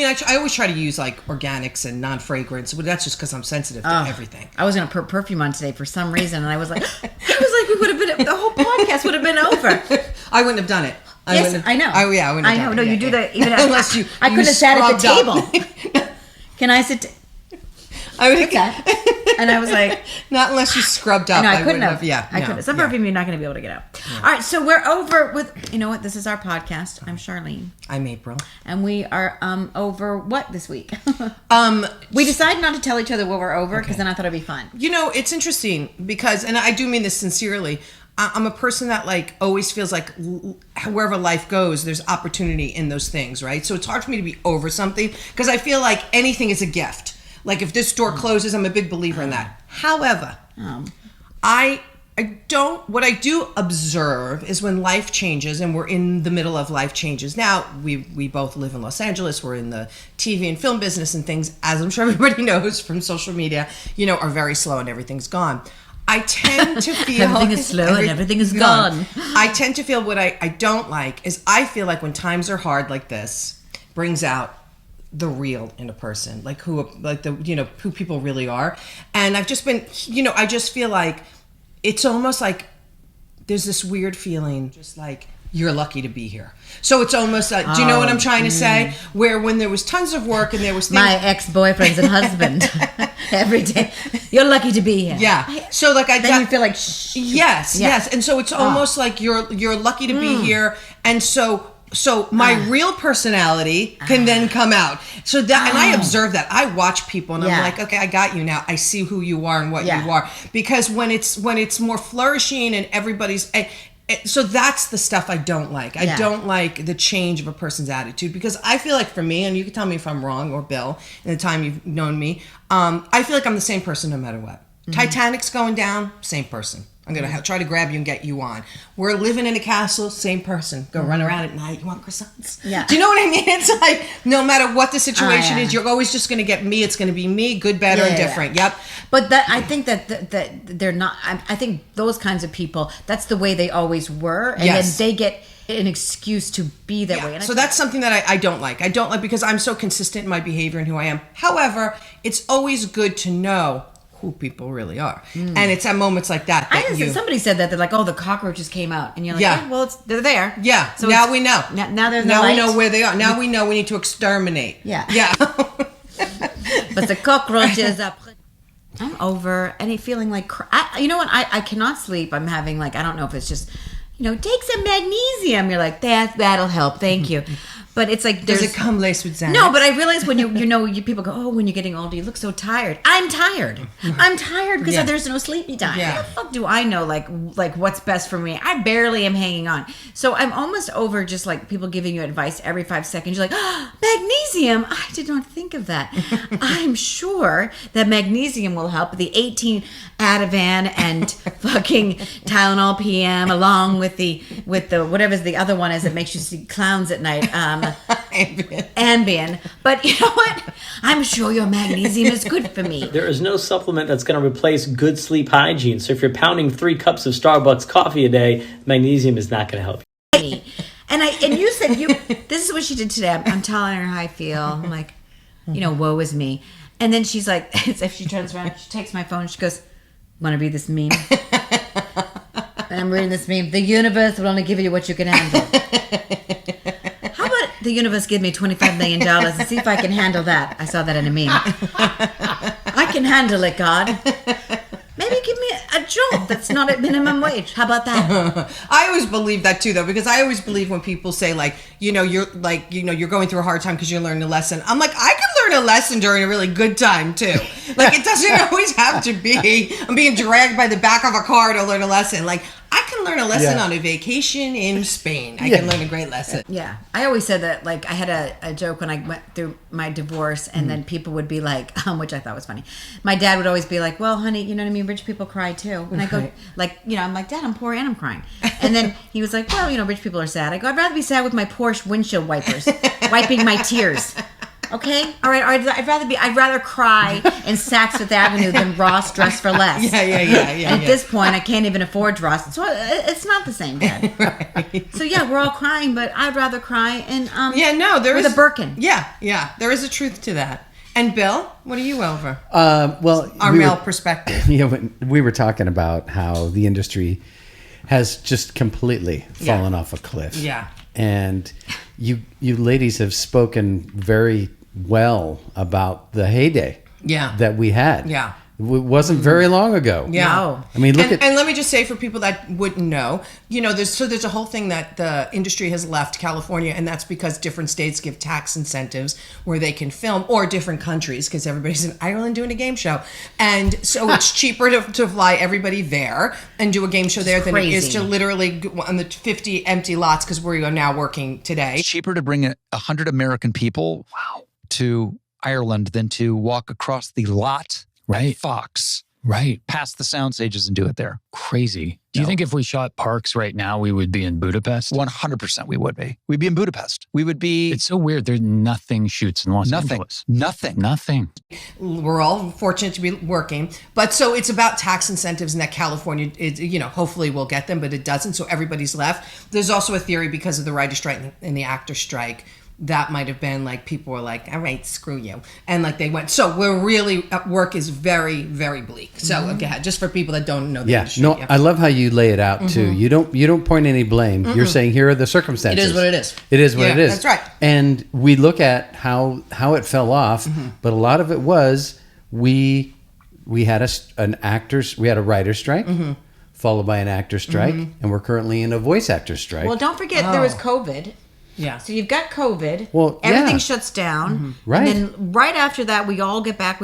mean, I always try to use like organics and non-fragrance, but that's just because I'm sensitive to everything. I was going to put perfume on today for some reason, and I was like, we would have been, the whole podcast would have been over. I wouldn't have done it. Yes, I know. Oh, yeah, I wouldn't have done it. No, you do that even unless you. I could have sat at the table. Can I sit? I would have. And I was like, not unless you scrubbed up. No, I couldn't have. Yeah, I couldn't. Some perfume you're not going to be able to get out. Yeah. All right, so we're over with. You know what? This is our podcast. I'm Charlene. I'm April, and we are over what this week? We decided not to tell each other what we're over because then I thought it'd be fun. You know, it's interesting because, and I do mean this sincerely. I'm a person that like always feels like wherever life goes, there's opportunity in those things, right? So it's hard for me to be over something because I feel like anything is a gift. Like if this door closes, I'm a big believer in that. However, I don't, what I do observe is when life changes and we're in the middle of life changes. Now, we both live in Los Angeles. We're in the TV and film business and things, as I'm sure everybody knows from social media, you know, are very slow and everything's gone. I tend to feel... everything is slow and everything is gone. I tend to feel what I don't like is I feel like when times are hard like this, brings out the real in a person, like who people really are. And I've just been, you know, I just feel like it's almost like there's this weird feeling, just like you're lucky to be here. So it's almost like, do you know what I'm trying to say? Where when there was tons of work and there was things... My ex-boyfriends and husband every day. You're lucky to be here. Yeah. So like you feel like yes. And so it's almost like you're lucky to be here, and so my real personality can then come out. So that, and I observe that. I watch people and I'm like, okay, I got you now. I see who you are and what you are. Because when it's more flourishing and everybody's... So that's the stuff I don't like. I don't like the change of a person's attitude because I feel like for me, and you can tell me if I'm wrong, or Bill, in the time you've known me, I feel like I'm the same person no matter what. Mm-hmm. Titanic's going down, same person. I'm going to try to grab you and get you on. We're living in a castle, same person. Go run around at night. You want croissants? Yeah. Do you know what I mean? It's like, no matter what the situation is, you're always just going to get me. It's going to be me, good, better, and different. Yep. But I think that they're not, I think those kinds of people, that's the way they always were. And then they get an excuse to be that way. And so that's something that I don't like. I don't like because I'm so consistent in my behavior and who I am. However, it's always good to know who people really are. And it's at moments like that somebody said that they're like, oh, the cockroaches came out, and you're like, well, they're there. Yeah. So now we know. Now there's we know where they are. Now we know we need to exterminate. Yeah. But the cockroaches up. I'm over any feeling like you know what? I cannot sleep. I'm having like, I don't know if it's just, you know, take some magnesium. You're like, that'll help. Thank you. But it's like, does it come laced with Xanax? No, but I realize when people go, oh, when you're getting older, you look so tired. I'm tired. I'm tired because there's no sleepy time. Yeah. How the fuck do I know like what's best for me? I barely am hanging on. So I'm almost over just like people giving you advice every 5 seconds. You're like, oh, magnesium. I did not think of that. I'm sure that magnesium will help. The 18 Ativan and fucking Tylenol PM along with the whatever the other one is that makes you see clowns at night. Ambien. But you know what? I'm sure your magnesium is good for me. There is no supplement that's going to replace good sleep hygiene. So if you're pounding 3 cups of Starbucks coffee a day, magnesium is not going to help you. And you said this is what she did today. I'm telling her how I feel. I'm like, you know, woe is me. And then she's like, as if she turns around, she takes my phone, she goes, want to read this meme? And I'm reading this meme. The universe will only give you what you can handle. How about the universe give me $25 million and see if I can handle that? I saw that in a meme. I can handle it, God. Maybe give me a job that's not at minimum wage. How about that? I always believe that too, though, because I always believe when people say like, you're going through a hard time because you're learning a lesson. I'm like, I can learn a lesson during a really good time too. Like it doesn't always have to be I'm being dragged by the back of a car to learn a lesson. Like I can learn a lesson on a vacation in Spain. I can learn a great lesson. Yeah. I always said that, like, I had a joke when I went through my divorce, and then people would be like, which I thought was funny. My dad would always be like, well, honey, you know what I mean? Rich people cry too. And I go, like, I'm like, Dad, I'm poor and I'm crying. And then he was like, well, rich people are sad. I go, I'd rather be sad with my Porsche windshield wipers, wiping my tears. Okay, all right. I'd rather cry in Saks Fifth Avenue than Ross dressed for less. Yeah. And at this point, I can't even afford Ross, so it's not the same, Dad. Right. So yeah, we're all crying, but I'd rather cry in there with a Birkin. Yeah, there is a truth to that. And Bill, what are you over? Our male perspective. We were talking about how the industry has just completely fallen off a cliff. Yeah. And you ladies have spoken very well about the heyday that we had. Yeah. It wasn't very long ago. Yeah. No. I mean, and let me just say for people that wouldn't know, there's a whole thing that the industry has left California, and that's because different states give tax incentives where they can film, or different countries, because everybody's in Ireland doing a game show. And so it's cheaper to fly everybody there and do a game show there than it is to literally go on the 50 empty lots, because we are now working today. It's cheaper to bring 100 American people to Ireland than to walk across the lot at Fox. Right. Past the sound stages and do it there. Crazy. Do you think if we shot Parks right now, we would be in Budapest? 100% we would be. We'd be in Budapest. We would be... It's so weird. There's nothing shoots in Los Angeles. Nothing. We're all fortunate to be working. But so it's about tax incentives, and that California, hopefully we'll get them, but it doesn't. So everybody's left. There's also a theory because of the writer strike and the actor strike. That might have been like, people were like, all right, screw you. And like they went. So we're really, work is very, very bleak. So again, just for people that don't know the industry. I love how you lay it out too. You don't point any blame. You're saying here are the circumstances. It is what it is. It is what it is. That's right. And we look at how it fell off, but a lot of it was we had a writer's strike, followed by an actor's strike, and we're currently in a voice actor strike. Well, don't forget there was COVID. Yeah. So you've got COVID. Well, everything shuts down. Right. And then right after that, we all get back,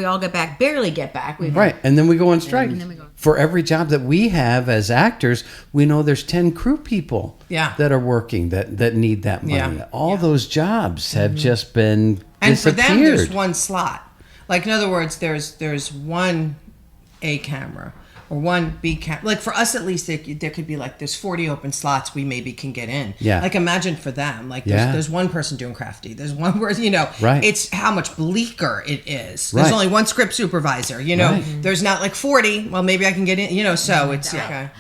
barely get back. Right. And then we go on strike. And then we go. For every job that we have as actors, we know there's 10 crew people that are working that need that money. All those jobs have just been and disappeared. for them, there's one slot. Like, in other words, there's one A camera or one B camera. Like, for us, at least, there could be like, there's 40 open slots we maybe can get in. Yeah. Like, imagine for them. Like, there's one person doing crafty. There's one person, Right. It's how much bleaker it is. There's only one script supervisor, Right. There's not like 40. Well, maybe I can get in, so it's okay.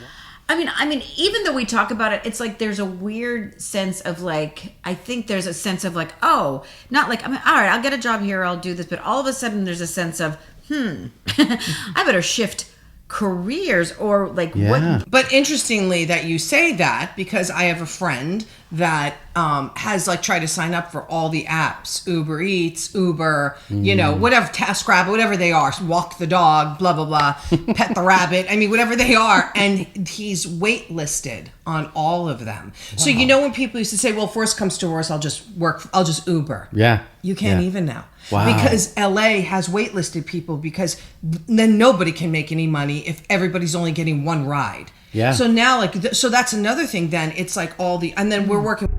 I mean, even though we talk about it, it's like there's a weird sense of like, I think there's a sense of like, all right, I'll get a job here, I'll do this. But all of a sudden there's a sense of, I better shift careers or like what. But interestingly that you say that, because I have a friend that has like tried to sign up for all the apps, Uber Eats, Uber, whatever, TaskRabbit, whatever they are, walk the dog, blah, blah, blah, pet the rabbit. I mean, whatever they are. And he's waitlisted on all of them. Wow. So, when people used to say, well, if worst comes to worst, I'll just Uber. Yeah. You can't even now. Wow. Because LA has waitlisted people, because then nobody can make any money if everybody's only getting one ride. Yeah. So now, so that's another thing. Then it's like and then we're working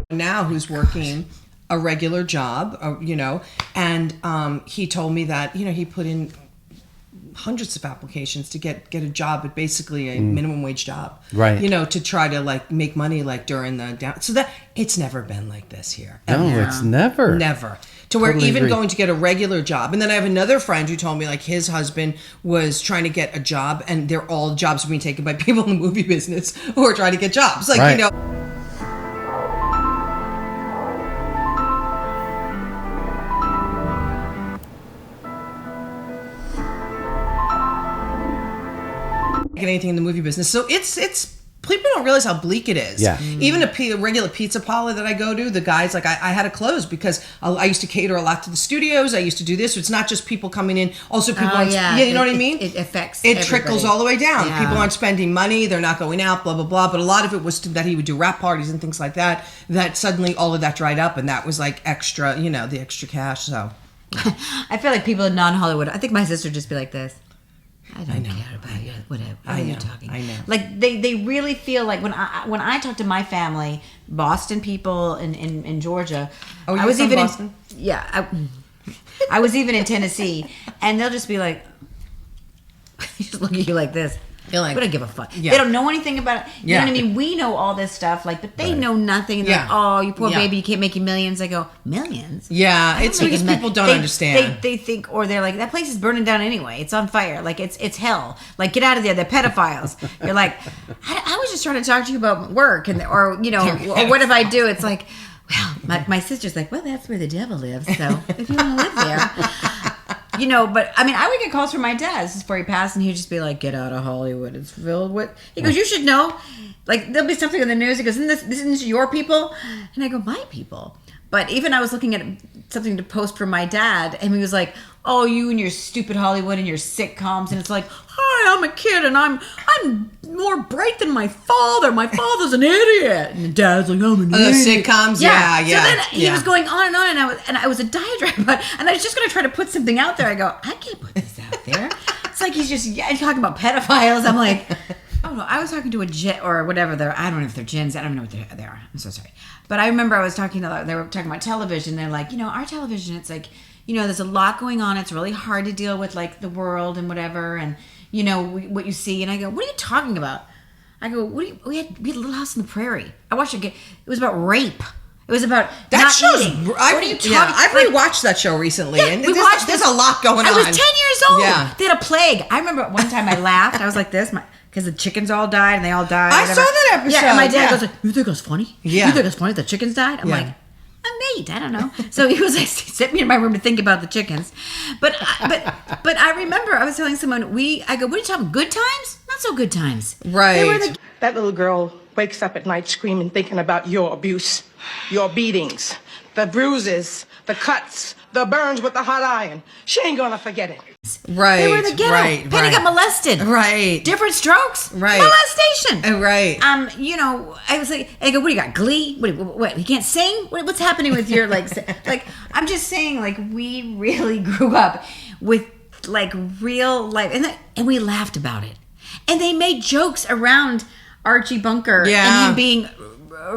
now who's working a regular job, and he told me that he put in hundreds of applications to get a job at basically a minimum wage job, right? To try to like make money like during the down. So that it's never been like this here. No, it's never to where totally even agree. going to get a regular job. And then I have another friend who told me like his husband was trying to get a job, and they're all jobs being taken by people in the movie business who are trying to get jobs, like right. Get anything in the movie business. So it's people don't realize how bleak it is. Yeah. Even a regular pizza parlor that I go to, the guys, like I had to close because I used to cater a lot to the studios. I used to do this. So it's not just people coming in. Also people aren't, you know what I mean? It affects It trickles all the way down. Yeah. People aren't spending money. They're not going out, blah, blah, blah. But a lot of it was that he would do rap parties and things like that, that suddenly all of that dried up. And that was like extra, the extra cash. So I feel like people in non-Hollywood, I think my sister would just be like this. I don't care about you. Whatever. What are you talking? I know. Like they really feel like when I talk to my family, Boston people in Georgia. Oh, I was from even Boston? I was even in Tennessee, and they'll just be like, just look at you like this. You're like, we don't give a fuck. Yeah. They don't know anything about it. You Yeah. know what I mean? We know all this stuff, like, but they know nothing. And they're Yeah. like, oh, you poor Yeah. baby, you can't make you millions. I go, millions? Yeah, I it's don't make because it people don't understand. They think, or they're like, that place is burning down anyway. It's on fire. Like, it's hell. Like, get out of there. They're pedophiles. You're like, I was just trying to talk to you about work, or what if I do? It's like, well, my sister's like, well, that's where the devil lives. So if you want to live there. But I mean, I would get calls from my dad. This is before he passed, and he'd just be like, "Get out of Hollywood. It's filled with." He goes, "You should know. Like, there'll be something in the news." He goes, "Isn't your people?" And I go, "My people." But even I was looking at something to post for my dad, and he was like, "Oh, you and your stupid Hollywood and your sitcoms," and it's like, "Hi, I'm a kid, and I'm more bright than my father. My father's an idiot." And the dad's like, "I'm an idiot." Sitcoms, yeah. So then he was going on and on, and I was a diatribe, and I was just going to try to put something out there. I go, I can't put this out there. It's like he's just talking about pedophiles. I'm like, oh no, I was talking to a Jen or whatever. I don't know if they're Jens. I don't know what they are. I'm so sorry. But I remember I was talking to, they were talking about television. They're like, our television, it's like, there's a lot going on. It's really hard to deal with, like, the world and whatever, and what you see. And I go, what are you talking about? I go, we had Little House on the Prairie. I watched it. It was about rape. It was about that not show's. eating. What are you talking? I've rewatched that show recently, and there's a lot going on. I was 10 years old. Yeah. They had a plague. I remember one time I laughed. I was like this, because the chickens all died, and they all died. I saw that episode. Yeah, and my dad goes like, "You think it was funny? Yeah. You think it's funny the chickens died?" I'm like, mate, I don't know. So he was like, he sent me in my room to think about the chickens. But I remember I was telling someone, I go, what are you talking, good times? Not so good times. Right. That little girl wakes up at night screaming, thinking about your abuse, your beatings, the bruises, the cuts, the burns with the hot iron. She ain't gonna forget it. Right. They were in the ghetto. Right. Penny got molested. Right. Different strokes. Right. Molestation. Right. I was like, I go, what do you got? Glee? What? You can't sing? What's happening with your like? I'm just saying, like, we really grew up with like real life, and we laughed about it, and they made jokes around Archie Bunker and him being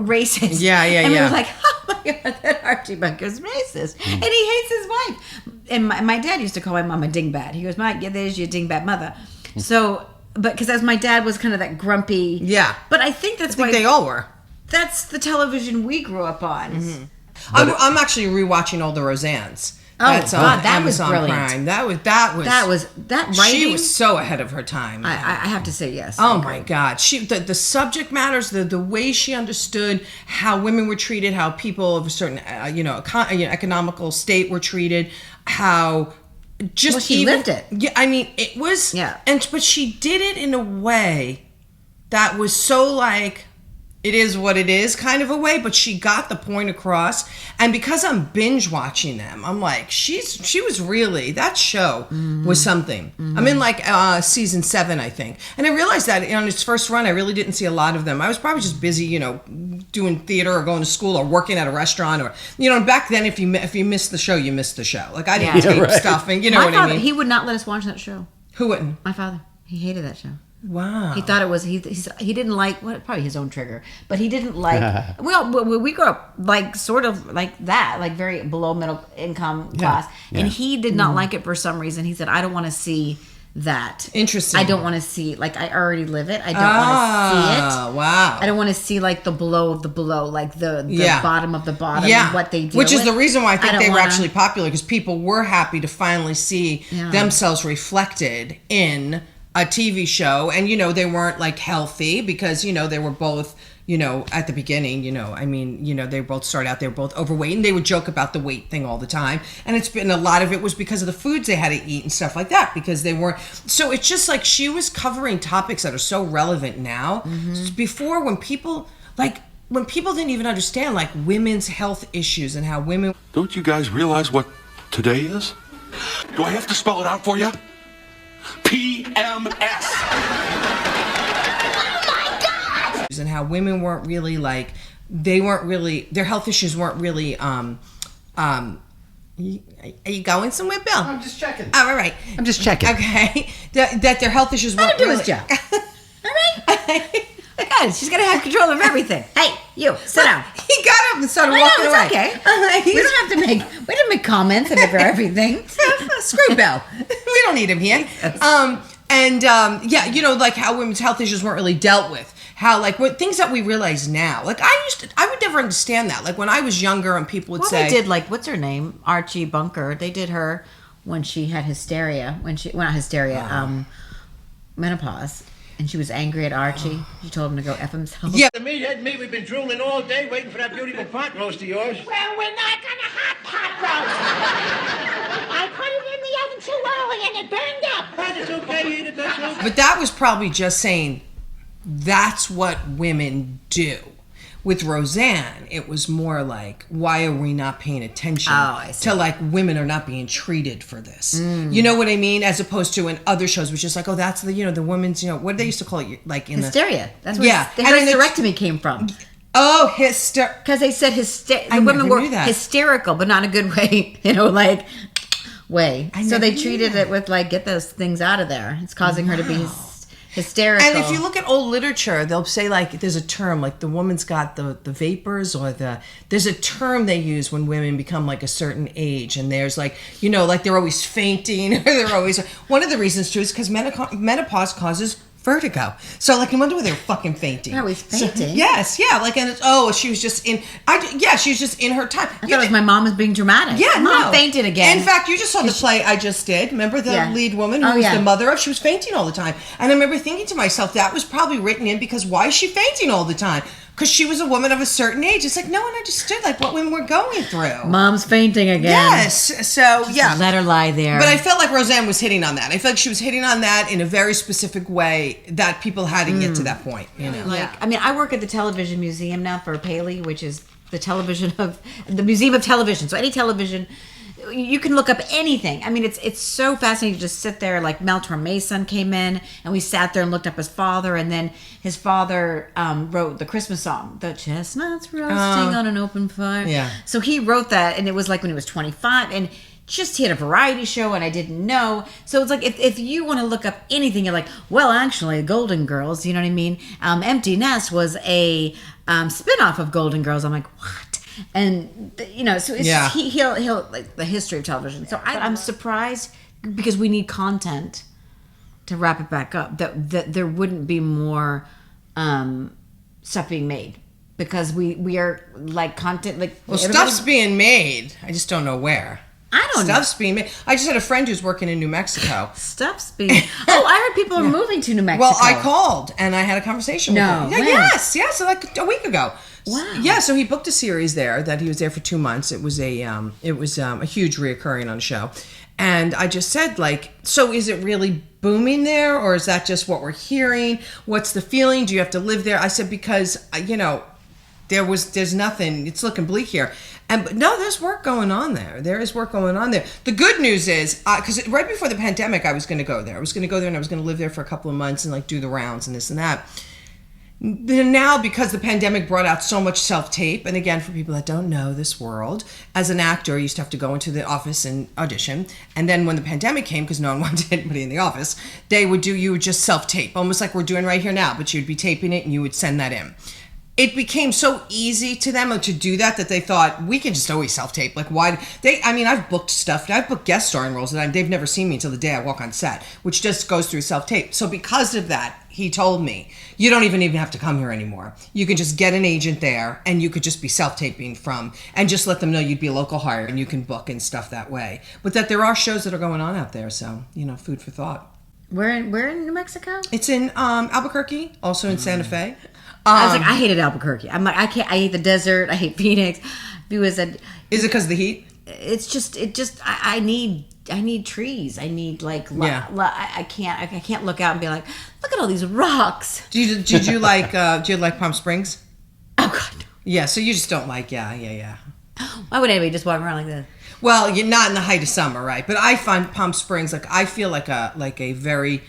racist. And we were like, oh my god, that Archie Bunker's racist, and he hates his wife. And my dad used to call my mom a dingbat. He goes, there's your dingbat mother. So, because my dad was kind of that grumpy. Yeah. But I think that's why they all were. That's the television we grew up on. Mm-hmm. I'm actually rewatching all the Roseannes. Oh, That's on God, that Amazon was brilliant. Prime. That writing. She was so ahead of her time. I have to say yes. Oh my God! The subject matters, the way she understood how women were treated, how people of a certain economical state were treated, how just she lived it. Yeah, I mean it was. Yeah, but she did it in a way that was so like. It is what it is kind of a way, but she got the point across. And because I'm binge watching them, I'm like, she was really, that show was something. Mm-hmm. I'm in like season 7, I think. And I realized that on its first run, I really didn't see a lot of them. I was probably just busy, doing theater or going to school or working at a restaurant or, back then if you missed the show, you missed the show. Like I didn't tape stuff and My what father, I mean? He would not let us watch that show. Who wouldn't? My father. He hated that show. Wow. He thought it was he didn't like probably his own trigger, but he didn't like we grew up like sort of like that, like very below middle income class, and he did not like it for some reason. He said, I don't want to see that. Interesting. I don't want to see, like, I already live it. I don't want to see it. Wow. I don't want to see like the below of the below, like the bottom of the bottom, and what they deal Which is with. the reason why I think they were actually popular, because people were happy to finally see themselves reflected in a TV show. And they weren't like healthy because they were both at the beginning, they both started out, they were both overweight, and they would joke about the weight thing all the time. And it's been, a lot of it was because of the foods they had to eat and stuff like that, because they weren't. So it's just like she was covering topics that are so relevant now. Mm-hmm. Before, when people didn't even understand like women's health issues and how women. Don't you guys realize what today is? Do I have to spell it out for you? PMS. And how women weren't really their health issues weren't really are you going somewhere, Bill? I'm just checking. Oh, all right. I'm just checking. Okay. That their health issues weren't Let him do really... his job. All right. God, she's gonna have control of everything. Hey, you sit down. He got up and started walking away. Okay. We don't make comments about everything. Screw Bill. We don't need him here. And like how women's health issues weren't really dealt with. How like what things that we realize now. Like I would never understand that. Like when I was younger and people would say, they did like what's her name, Archie Bunker. They did her when she had hysteria. Menopause. And she was angry at Archie. She told him to go F himself. Yeah. Me, we've been drooling all day waiting for that beautiful pot roast of yours. Well, we're not gonna have pot roast. I put it in the oven too early and it burned up. But it's okay, eat it, that's okay. But that was probably just saying that's what women do. With Roseanne, it was more like, why are we not paying attention to like women are not being treated for this? You know what I mean? As opposed to in other shows, which is like, oh, that's the the women's what did they used to call it, like in hysteria. That's where the hysterectomy came from. Oh, because they said the women were hysterical, but not in a good way. Like way. So they treated it with like, get those things out of there. It's causing her to be hysterical. And if you look at old literature, they'll say like there's a term like the woman's got the vapors or there's a term they use when women become like a certain age, and there's like like they're always fainting or they're always one of the reasons too is because menopause causes vertigo. So like I wonder why they're fucking fainting. They're always fainting. So, yes, yeah. Like and she was just in. she was just in her time. I thought it was my mom was being dramatic. Yeah, Mom fainted again. In fact, you just saw the play I just did. Remember the lead woman who was the mother of? She was fainting all the time, and I remember thinking to myself that was probably written in because why is she fainting all the time? Because she was a woman of a certain age. It's like no one understood like what women were going through. Mom's fainting again. Yes. So just let her lie there. But I felt like Roseanne was hitting on that. I felt like she was hitting on that in a very specific way that people had to get to that point. I mean, I work at the Television Museum now for Paley, which is the Museum of Television. So any television. You can look up anything. I mean, it's so fascinating to just sit there. Like Mel Torme came in, and we sat there and looked up his father, and then his father wrote the Christmas song, "The Chestnuts Roasting on an Open Fire." Yeah. So he wrote that, and it was like when he was 25, and just he had a variety show, and I didn't know. So it's like if you want to look up anything, you're like, well, actually, Golden Girls. You know what I mean? Empty Nest was a spinoff of Golden Girls. I'm like, what? And so it's just, he'll like the history of television. So I'm surprised because we need content to wrap it back up. That there wouldn't be more stuff being made because we are like content like. Well, stuff's being made. I just don't know where. I don't know. Stuff's being made. I just had a friend who's working in New Mexico. Stuff's being. I heard people are moving to New Mexico. Well, I called and I had a conversation with him. Yes, so like a week ago. Wow. Yeah, so he booked a series there that he was there for 2 months. It was a huge reoccurring on the show. And I just said like, so is it really booming there or is that just what we're hearing? What's the feeling? Do you have to live there? I said because there's nothing. It's looking bleak here. But no, there's work going on there. There is work going on there. The good news is, because right before the pandemic, I was going to go there. I was going to go there and I was going to live there for a couple of months and like do the rounds and this and that. Now, because the pandemic brought out so much self-tape, and again, for people that don't know this world, as an actor, you used to have to go into the office and audition. And then when the pandemic came, because no one wanted anybody in the office, you would just self-tape, almost like we're doing right here now, but you'd be taping it and you would send that in. It became so easy to them to do that they thought we can just always self-tape. Like why I've booked stuff. I've booked guest starring roles and they've never seen me until the day I walk on set, which just goes through self-tape. So because of that, he told me, you don't even have to come here anymore. You can just get an agent there and you could just be self-taping from and just let them know you'd be a local hire and you can book and stuff that way. But that there are shows that are going on out there. So, food for thought. Where in New Mexico? It's in Albuquerque, also in Santa Fe. I was like, I hated Albuquerque. I'm like, I can't. I hate the desert. I hate Phoenix. Is it because of the heat? It's just. I need trees. I need like. I can't look out and be like, look at all these rocks. Did you like? Do you like Palm Springs? Oh God. No. Yeah. So you just don't like. Yeah. Why would anybody just walk around like this? Well, you're not in the height of summer, right? But I find Palm Springs I feel like a very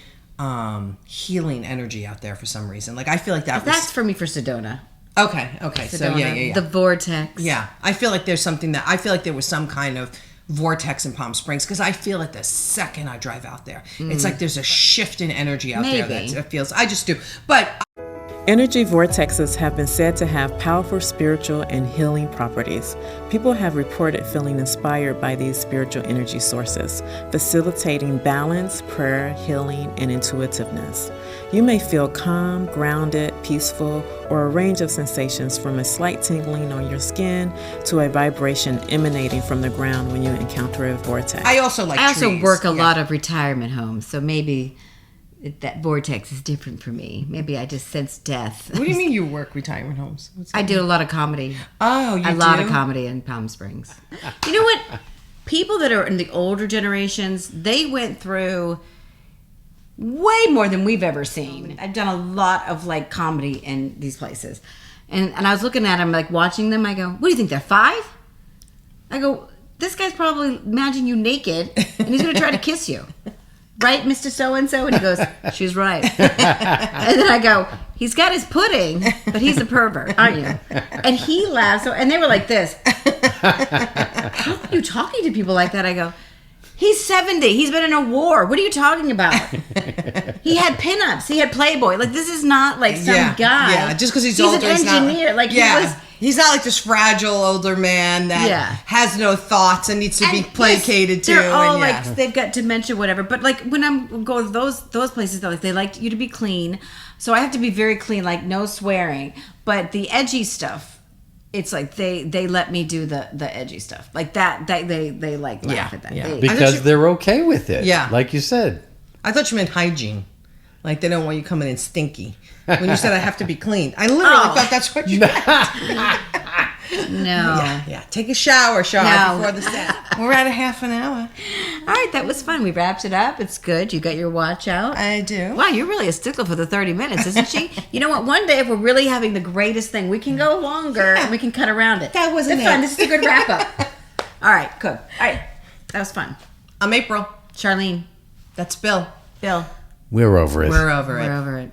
healing energy out there for some reason. Like I feel like that's for me for Sedona. Okay. Sedona, So yeah. The vortex. Yeah. I feel like there's something that I feel like there was some kind of vortex in Palm Springs because I feel like the second I drive out there, it's like there's a shift in energy out there that feels. I just do. But Energy vortexes have been said to have powerful spiritual and healing properties. People have reported feeling inspired by these spiritual energy sources, facilitating balance, prayer, healing, and intuitiveness. You may feel calm, grounded, peaceful, or a range of sensations from a slight tingling on your skin to a vibration emanating from the ground when you encounter a vortex. I also trees. Work a lot of retirement homes, so maybe that vortex is different for me. Maybe I just sense death. What do you mean you work retirement homes? I do a lot of comedy. Oh, you do? A lot of comedy in Palm Springs. You know what? People that are in the older generations, they went through way more than we've ever seen. I've done a lot of like comedy in these places. And I was looking at them, like watching them. I go, what do you think, they're 5? I go, this guy's probably imagining you naked and he's going to try to kiss you. Right, Mr. So-and-so? And he goes, she's right. And then I go, he's got his pudding, but he's a pervert, aren't you? And he laughs. And they were like this. How are you talking to people like that? I go, he's 70. He's been in a war. What are you talking about? He had pinups. He had Playboy. Like, this is not like some guy. Yeah, just because he's older. He's an engineer. He's not like this fragile older man that has no thoughts and needs to be placated to. They're all like, they've got dementia, whatever. But like when I'm going to those places, they like you to be clean. So I have to be very clean, like no swearing. But the edgy stuff, it's like they let me do the edgy stuff. Like that they like laugh at that. Yeah. Because they're okay with it. Yeah. Like you said. I thought you meant hygiene. Like they don't want you coming in stinky. When you said I have to be clean, I literally thought that's what you meant. No. Yeah. Take a shower before the set. We're at a half an hour. All right, that was fun. We wrapped it up. It's good. You got your watch out. I do. Wow, you're really a stickler for the 30 minutes, isn't she? You know what? One day, if we're really having the greatest thing, we can go longer and we can cut around it. That wasn't fun. This is a good wrap up. All right, good. All right, that was fun. I'm April. Charlene. That's Bill. Bill. We're over it. We're over it. We're over it.